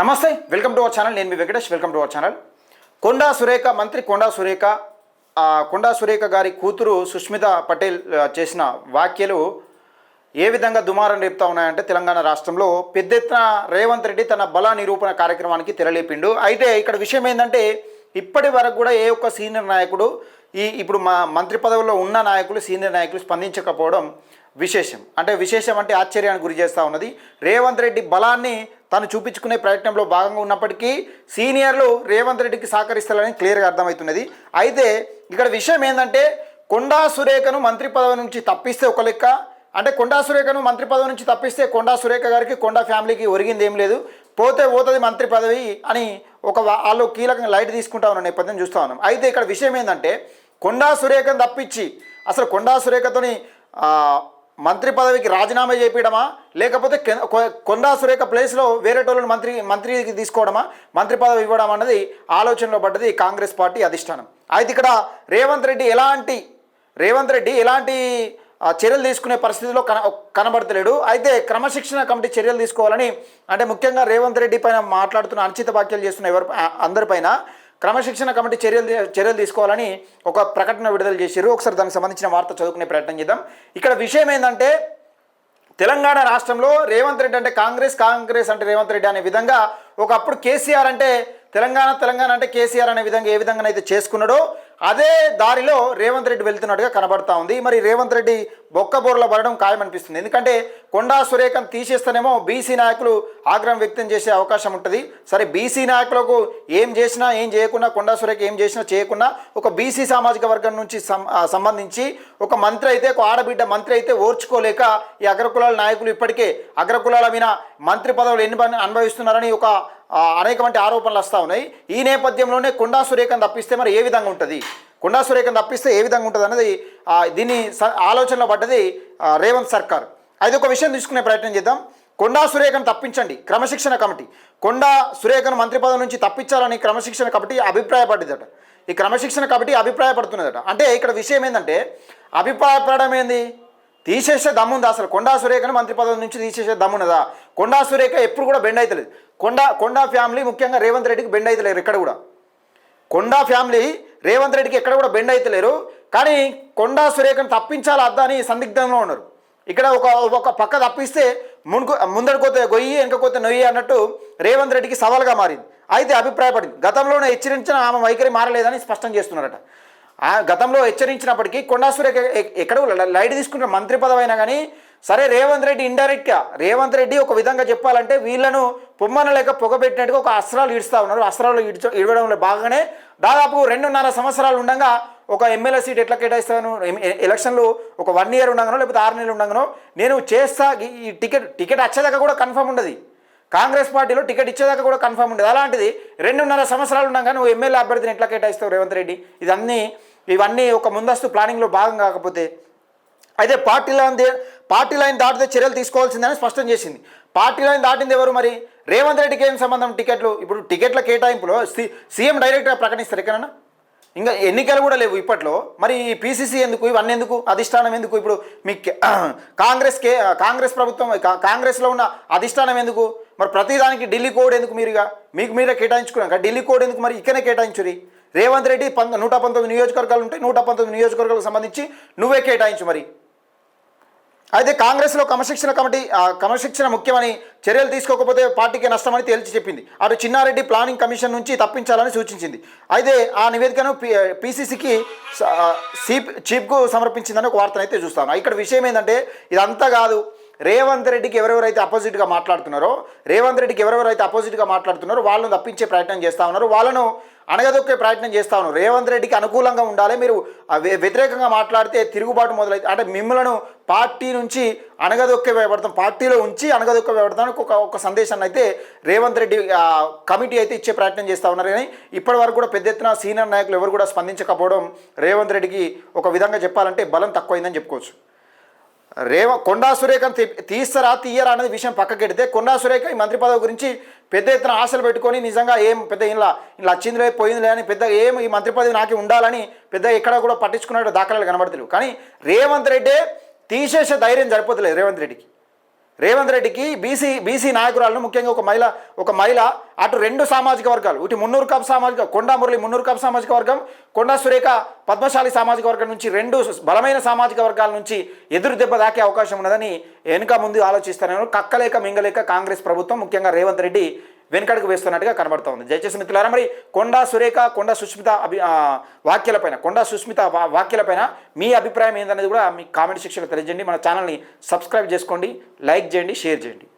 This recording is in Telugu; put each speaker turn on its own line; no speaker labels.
నమస్తే, వెల్కమ్ టు అవర్ ఛానల్. నేను మీ Venkatesh. Welcome to our channel. Konda Surekha, మంత్రి కొండా సురేఖ గారి కూతురు సుష్మిత పటేల్ చేసిన వ్యాఖ్యలు ఏ విధంగా దుమారం రేపుతా ఉన్నాయంటే, తెలంగాణ రాష్ట్రంలో పెద్ద ఎత్తున రేవంత్ రెడ్డి తన బల నిరూపణ కార్యక్రమానికి తెరలేపిండు. అయితే ఇక్కడ విషయం ఏంటంటే, ఇప్పటి వరకు కూడా ఏ ఒక్క సీనియర్ నాయకుడు ఇప్పుడు మా మంత్రి పదవుల్లో ఉన్న నాయకులు, సీనియర్ నాయకులు స్పందించకపోవడం విశేషం. విశేషం అంటే ఆశ్చర్యానికి గురి చేస్తూ ఉన్నది. రేవంత్ రెడ్డి బలాన్ని తను చూపించుకునే ప్రయత్నంలో భాగంగా ఉన్నప్పటికీ సీనియర్లు రేవంత్ రెడ్డికి సహకరిస్తారని క్లియర్గా అర్థమవుతున్నది. అయితే ఇక్కడ విషయం ఏంటంటే, కొండా సురేఖను మంత్రి పదవి నుంచి తప్పిస్తే ఒక లెక్క, కొండా సురేఖను మంత్రి పదవి నుంచి తప్పిస్తే కొండా సురేఖ గారికి, కొండా ఫ్యామిలీకి ఒరిగింది ఏం లేదు, పోతే పోతుంది మంత్రి పదవి అని వాళ్ళు కీలకంగా లైట్ తీసుకుంటా ఉన్న నేపథ్యం చూస్తూ ఉన్నాం. అయితే ఇక్కడ విషయం ఏంటంటే, కొండా సురేఖను తప్పించి అసలు కొండా సురేఖతోని మంత్రి పదవికి రాజీనామా చేయడమా, లేకపోతే కొండా సురేఖ ప్లేస్లో వేరే టోళ్ళని మంత్రికి తీసుకోవడమా, మంత్రి పదవి ఇవ్వడం అన్నది ఆలోచనలో పడ్డది కాంగ్రెస్ పార్టీ అధిష్టానం. అయితే ఇక్కడ రేవంత్ రెడ్డి ఎలాంటి చర్యలు తీసుకునే పరిస్థితిలో కనబడతలేడు. అయితే క్రమశిక్షణ కమిటీ చర్యలు తీసుకోవాలని, ముఖ్యంగా రేవంత్ రెడ్డి పైన మాట్లాడుతున్న అనుచిత వ్యాఖ్యలు చేస్తున్న అందరిపైన క్రమశిక్షణ కమిటీ చర్యలు తీసుకోవాలని ఒక ప్రకటన విడుదల చేశారు. ఒకసారి దానికి సంబంధించిన వార్త చదువుకునే ప్రయత్నం చేద్దాం. ఇక్కడ విషయం ఏంటంటే, తెలంగాణ రాష్ట్రంలో రేవంత్ రెడ్డి అంటే కాంగ్రెస్ అంటే రేవంత్ రెడ్డి అనే విధంగా ఒకప్పుడు కేసీఆర్ అంటే తెలంగాణ అంటే కేసీఆర్ అనే విధంగా ఏ విధంగానైతే చేసుకున్నాడో అదే దారిలో రేవంత్ రెడ్డి వెళ్తున్నట్టుగా కనబడతా ఉంది. మరి రేవంత్ రెడ్డి బొక్కబోర్లో పడడం ఖాయమనిపిస్తుంది. ఎందుకంటే కొండా సురేఖను తీసేస్తేనేమో బీసీ నాయకులు ఆగ్రహం వ్యక్తం చేసే అవకాశం ఉంటుంది. సరే, బీసీ నాయకులకు ఏం చేసినా ఏం చేయకుండా, కొండా సురేఖ ఏం చేసినా చేయకుండా ఒక బీసీ సామాజిక వర్గం నుంచి సంబంధించి ఒక మంత్రి అయితే, ఒక ఆడబిడ్డ మంత్రి అయితే ఓర్చుకోలేక ఈ అగ్రకులాల నాయకులు ఇప్పటికే అగ్రకులాల మీద మంత్రి పదవులు ఎన్ని అనుభవిస్తున్నారని అనేకమంది ఆరోపణలు వస్తూ ఉన్నాయి. ఈ నేపథ్యంలోనే కొండా సురేఖను తప్పిస్తే మరి ఏ విధంగా ఉంటుంది, కొండా సురేఖను తప్పిస్తే ఏ విధంగా ఉంటుంది అన్నది దీన్ని ఆలోచనలో పడ్డది రేవంత్ సర్కార్. అయితే ఒక విషయం తీసుకునే ప్రయత్నం చేద్దాం. కొండా సురేఖను తప్పించండి, క్రమశిక్షణ కమిటీ కొండా సురేఖను మంత్రి పదవి నుంచి తప్పించాలని క్రమశిక్షణ కమిటీ అభిప్రాయపడ్డదట. ఈ క్రమశిక్షణ కమిటీ అభిప్రాయపడుతున్నదట. ఇక్కడ విషయం ఏంటంటే, అభిప్రాయపడడం ఏంది, తీసేసే దమ్ముందా? అసలు కొండా సురేఖను మంత్రి పదవి నుంచి తీసేసే దమ్మున్నదా? కొండా సురేఖ ఎప్పుడు కూడా బెండ్ అవుతలేదు. కొండా ఫ్యామిలీ ముఖ్యంగా రేవంత్ రెడ్డికి బెండ్ అవుతలేరు. ఎక్కడ కూడా కొండా ఫ్యామిలీ రేవంత్ రెడ్డికి ఎక్కడ కూడా బెండ్ అవుతలేరు. కానీ కొండా సురేఖను తప్పించాలా అద్దా అని సందిగ్ధంలో ఉన్నారు. ఇక్కడ ఒక పక్క తప్పిస్తే ముందడిపోతే గొయ్యి, వెనకపోతే నొయ్యి అన్నట్టు రేవంత్ రెడ్డికి సవాల్గా మారింది. అయితే అభిప్రాయపడింది. గతంలోనే హెచ్చరించిన ఆమె వైఖరి మారలేదని స్పష్టం చేస్తున్నారట. గతంలో హెచ్చరించినప్పటికీ కొండా సురేఖ ఎక్కడ లైట్ తీసుకున్న మంత్రి పదవి అయినా కానీ సరే, రేవంత్ రెడ్డి ఇండైరెక్ట్గా రేవంత్ రెడ్డి ఒక విధంగా చెప్పాలంటే వీళ్ళను పొమ్మన లేక పొగబెట్టినట్టుగా ఒక అస్త్రాలు ఇడుస్తూ ఉన్నారు. అస్త్రాలు ఇడవడంలో భాగంగానే దాదాపు 2.5 సంవత్సరాలు ఉండగా ఒక ఎమ్మెల్యే సీట్ ఎట్లా కేటాయిస్తాను, ఎలక్షన్లు ఒక 1 ఇయర్ ఉండగానో లేకపోతే 6 నెలలు ఉండగానో నేను చేస్తా, ఈ టికెట్ వచ్చేదాకా కూడా కన్ఫర్మ్ ఉండదు. కాంగ్రెస్ పార్టీలో టికెట్ ఇచ్చేదాకా కూడా కన్ఫర్మ్ ఉండదు. అలాంటిది 2.5 సంవత్సరాలు ఉండగా నువ్వు ఎమ్మెల్యే అభ్యర్థిని ఎట్లా కేటాయిస్తావు రేవంత్ రెడ్డి? ఇవన్నీ ఒక ముందస్తు ప్లానింగ్లో భాగం కాకపోతే, అయితే పార్టీ లైన్ దాటితే చర్యలు తీసుకోవాల్సిందని స్పష్టం చేసింది. పార్టీ లైన్ దాటింది ఎవరు? మరి రేవంత్ రెడ్డికి ఏం సంబంధం? ఇప్పుడు టికెట్ల కేటాయింపులో సీఎం డైరెక్ట్గా ప్రకటిస్తారు ఎక్కడన్నా? ఇంకా ఎన్నికలు కూడా లేవు ఇప్పట్లో. మరి పీసీసీ ఎందుకు, ఇవన్నీ ఎందుకు, అధిష్టానం ఎందుకు? ఇప్పుడు మీకు కాంగ్రెస్ ప్రభుత్వం, కాంగ్రెస్లో ఉన్న అధిష్టానం ఎందుకు? మరి ప్రతిదానికి ఢిల్లీ కోడ్ ఎందుకు? మీకు మీరే కేటాయించుకున్నాక ఢిల్లీ కోడ్ ఎందుకు? మరి ఇక్కడనే కేటాయించురి. రేవంత్ రెడ్డి 119 నియోజకవర్గాలు ఉంటాయి, 119 నియోజకవర్గాలకు సంబంధించి నువ్వే కేటాయించు. మరి అయితే కాంగ్రెస్లో క్రమశిక్షణ ముఖ్యమని, చర్యలు తీసుకోకపోతే పార్టీకి నష్టమని తేల్చి చెప్పింది. అటు చిన్నారెడ్డి ప్లానింగ్ కమిషన్ నుంచి తప్పించాలని సూచించింది. అయితే ఆ నివేదికను పీసీసీకి చీఫ్కు సమర్పించిందని ఒక వార్తను అయితే చూస్తాను. ఇక్కడ విషయం ఏంటంటే, ఇదంతా కాదు, రేవంత్ రెడ్డికి ఎవరెవరైతే అపోజిట్గా మాట్లాడుతున్నారో వాళ్ళను తప్పించే ప్రయత్నం చేస్తూ ఉన్నారు, వాళ్ళను అణగదొక్కే ప్రయత్నం చేస్తూ ఉన్నారు. రేవంత్ రెడ్డికి అనుకూలంగా ఉండాలి, మీరు వ్యతిరేకంగా మాట్లాడితే తిరుగుబాటు మొదలైతే మిమ్మల్ని పార్టీ నుంచి పార్టీలో ఉంచి అణగదొక్క వ్యవడతానికి ఒక సందేశాన్ని అయితే రేవంత్ రెడ్డి కమిటీ అయితే ఇచ్చే ప్రయత్నం చేస్తూ ఉన్నారు. కానీ ఇప్పటి వరకు కూడా పెద్ద ఎత్తున సీనియర్ నాయకులు ఎవరు కూడా స్పందించకపోవడం రేవంత్ రెడ్డికి ఒక విధంగా చెప్పాలంటే బలం తక్కువైందని చెప్పుకోవచ్చు. కొండా సురేఖను తీయరా అనేది విషయం పక్కకెడితే, కొండా సురేఖ ఈ మంత్రి పదవి గురించి పెద్ద ఎత్తున ఆశలు పెట్టుకొని నిజంగా ఏం పెద్ద ఇలా వచ్చిందిలే పోయిందిలే అని పెద్ద ఈ మంత్రి పదవి నాకే ఉండాలని పెద్ద ఎక్కడ కూడా పట్టించుకున్నట్టు దాఖలాలు కనబడతలేవు. కానీ రేవంత్ రెడ్డి తీసేసే ధైర్యం సరిపోతలేదు రేవంత్ రెడ్డికి. రేవంత్ రెడ్డికి బీసీ నాయకురాలను, ముఖ్యంగా ఒక మహిళ అటు రెండు సామాజిక వర్గాలు, ఇటు మున్నూరు కాపు సామాజిక, కొండా మురళి మున్నూరు కాపు సామాజిక వర్గం, కొండా సురేఖ పద్మశాలి సామాజిక వర్గం నుంచి రెండు బలమైన సామాజిక వర్గాల నుంచి ఎదురు దెబ్బ దాకే అవకాశం ఉన్నదని వెనుక ముందు ఆలోచిస్తాను. కక్కలేక మింగలేక కాంగ్రెస్ ప్రభుత్వం, ముఖ్యంగా రేవంత్ రెడ్డి వెనుకడుగు వేస్తున్నట్టుగా కనబడుతూ ఉంది. దయచేసి మిత్రులారా, మరి కొండా సురేఖ, కొండా సుష్మిత వాక్యాలపైన మీ అభిప్రాయం ఏందనేది కూడా మీ కామెంట్ సెక్షన్లో తెలియజేయండి. మన ఛానల్ని సబ్స్క్రైబ్ చేసుకోండి, లైక్ చేయండి, షేర్ చేయండి.